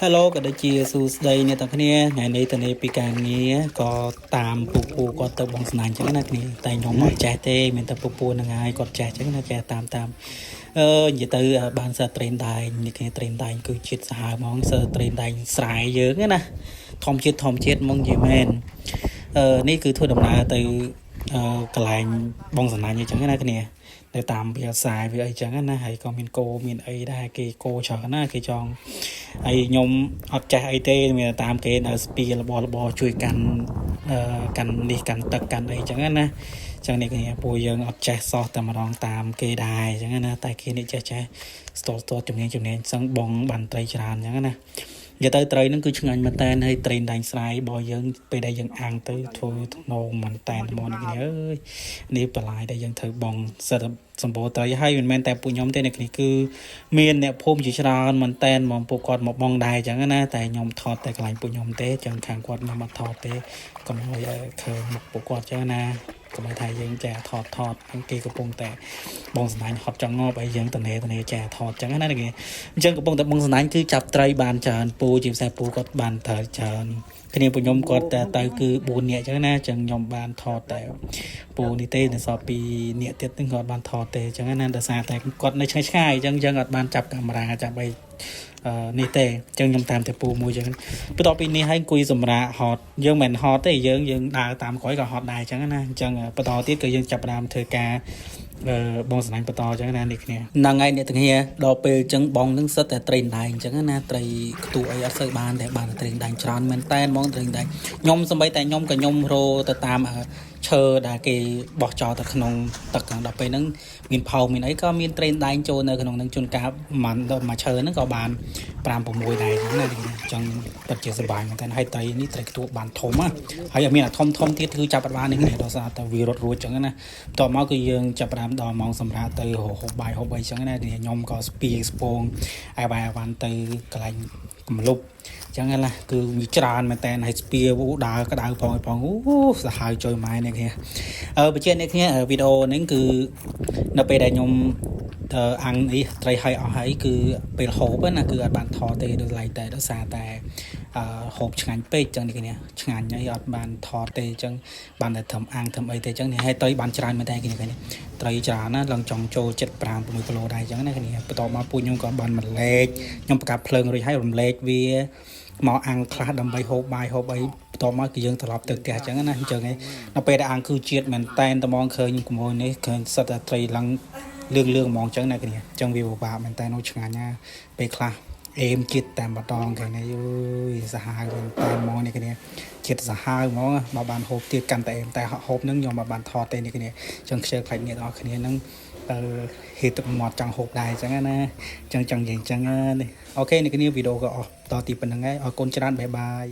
Hello ក៏ដូចជាសួស្តីអ្នកទាំងគ្នាថ្ងៃនេះតនេះពីការងារក៏តាមពូគាត់ទៅបងស្នាញ់ចឹងណាគ្នាតែខ្ញុំអត់ចេះទេមានតែពូនឹងហើយគាត់ចេះចឹងណាចេះតាមនិយាយទៅបានសើត្រេនដែងនេះគ្នាត្រេនដែងគឺជាតិសាហាវហ្មងសើត្រេនដែងស្រែយើងណាធម្មជាតិហ្មងនិយាយមែននេះគឺធ្វើដំណើរទៅកន្លែងបងស្នាញ់អញ្ចឹងណាគ្នាទៅតាមវាខ្សែវាអីចឹងណាហើយក៏មានគោមានអីដែរគេគោច្រើនណាគេចង់ហើយខ្ញុំអត់ចេះអីទេមានតាមគេនៅស្ពីរបស់ជួយកាន់កាន់នេះកាន់ទឹកកាន់អីចឹងណាចឹងនេះគ្នាពួកយើងអត់ចេះសោះតែម្ដងតាមគេដែរចឹងណាតែគេនេះចេះស្ទល់ជំនាញសឹងបងបានត្រីច្រើនចឹងណានិយាយទៅត្រីហ្នឹងគឺឆ្ងាញ់មែនតើហើយត្រីដាញ់ស្រ័យរបស់យើងពេលដែលយើងអាំងទៅធ្វើថ្នមមែនតើហ្មងនេះគ្នាអើយនេះបន្លាយដែលយើងត្រូវបងសិតសម្បូរត្រីហើយមិនមែនតែពួកខ្ញុំទេនេះគ្នាគឺមានអ្នកភូមិជាច្រើនមែនតើមកពួកគាត់មកបងដែរចឹងណាតែខ្ញុំថតតែកន្លែងពួកខ្ញុំទេចឹងខាងគាត់ខ្ញុំអត់ថតទេកុំឲ្យឃើញមុខពួកគាត់ចឹងណាកុំឲ្យថាយើងចាថតគេកំពុងតែបងស្នាញ់ហត់ចង់ងប់ឲ្យយើងតនេចាថតចឹងណាគេអញ្ចឹងកំពុងតែបងស្នាញ់គឺចាប់ត្រីបានច្រើនពូជាផ្សេងពូគាត់បានត្រូវច្រើនគ្នាពួកខ្ញុំគាត់ទៅគឺ4នាក់ចឹងណាចឹងខ្ញុំបានថតតែពូនេះទេនៅសល់2នាក់ទៀតហ្នឹងគាត់បានថតទេចឹងណាដោយសារតែគាត់នៅឆ្ងាយចឹងយើងអត់បានចាប់កាមេរ៉ាចាប់អីនេះទេចឹងខ្ញុំតាមតែពូមួយចឹងបន្ទាប់ពីនេះហើយអង្គុយសម្រាកហត់យើងមិនហត់ទេយើងដើរតាមក្រោយក៏ហត់ដែរចឹងណាអញ្ចឹងបន្តទៀតគឺយើងចាប់ផ្ដើមធ្វើការបងស្នាញ់បន្តចឹងណានេះគ្នាហ្នឹងហើយអ្នកទាំងគ្នាដល់ពេលចឹងបងនឹងសិតតែត្រេនដែងចឹងណាត្រីខ្ទូអីអត់សូវបានតែបានត្រេនដែងច្រើនមែនតែនហ្មងត្រេនដែងខ្ញុំសម្បីតែខ្ញុំក៏ខ្ញុំរោទៅតាមឈើដែលគេបោះចោលទៅក្នុងទឹកខាងដល់ពេលហ្នឹងមានផោមានអីក៏មានត្រេនដែងចូលនៅក្នុងហ្នឹងជួនកាលមួយឈើហ្នឹងក៏បាន5 6ដែរណាអញ្ចឹងពិតជាសប្បាយមែនតើហើយត្រីនេះត្រីខ្ទួបានធំណាហើយមានអាធំទៀតគឺចាប់បាននេះដោយសារតែវារត់រួចអញ្ចឹងណាបន្ទាប់មកគឺយើងចាប់បានដល់ម៉ោងសម្រាប់ទៅហូបបាយហូបអីអញ្ចឹងណាខ្ញុំក៏ស្ពីស្ពងអាវ៉ាវ៉ាន់ទៅកន្លែងកំលុបចឹងណាគឺវាច្រើនមែនតើហើយស្ពាវដើរក្តៅផងអូសាហាវជួយម៉ែនេះគ្នាបញ្ជាក់នេះគ្នាវីដេអូនេះគឺនៅពេលដែលខ្ញុំអាំងនេះត្រីហើយអស់ហើយគឺពេលហូបណាគឺអត់បានថតទេដោយឡែកតែដោយសារតែហូបឆ្ងាញ់ពេកចឹងនេះគ្នាឆ្ងាញ់ហើយអត់បានថតទេចឹងបានតែធ្វើអាំងធ្វើអីទេចឹងនេះហើយត្រីបានច្រើនមែនតើគ្នាត្រីច្រើនណាឡើងចង់ចូល75 6គីឡូដែរចឹងណាគ្នាបន្ទាប់មកពូខ្ញុំក៏បានម្លែកខ្ញុំបង្កាត់ភ្លើងរួចហើយរំលែកវាមកអាំងខ្លះដើម្បីហូបបាយហូបអីបន្ទាប់មកគឺយើងត្រឡប់ទៅផ្ទះចឹងណាអញ្ចឹងឯងដល់ពេលដែលអាំងគឺជាតិមែនតែនត្មងឃើញក្មួយនេះឃើញសិតតែត្រីឡើងលឿងហ្មងចឹងណាគ្នាអញ្ចឹងវាពិបាកមែនតែននោះឆ្ងាញ់ណាពេលខ្លះអេមជាតិតែម្ដងគេនេះយូយសាហាវមែនតែនហ្មងនេះគ្នាជាតិសាហាវហ្មងមកបានហូបទៀតកាន់តែអេមតែហូបនឹងខ្ញុំមកបានថតទេនេះគ្នាអញ្ចឹងខ្ជិលខ្លាច់អ្នកនរគ្នានឹងហេតុទឹកមាត់ចង់ហូបដែរអញ្ចឹងណាអញ្ចឹងនិយាយអញ្ចឹងនេះអូខេនេះគ្នាវីដេអូក៏អស់តទីប៉ុណ្្នឹងហើយអរគុណច្រើនបាយបាយ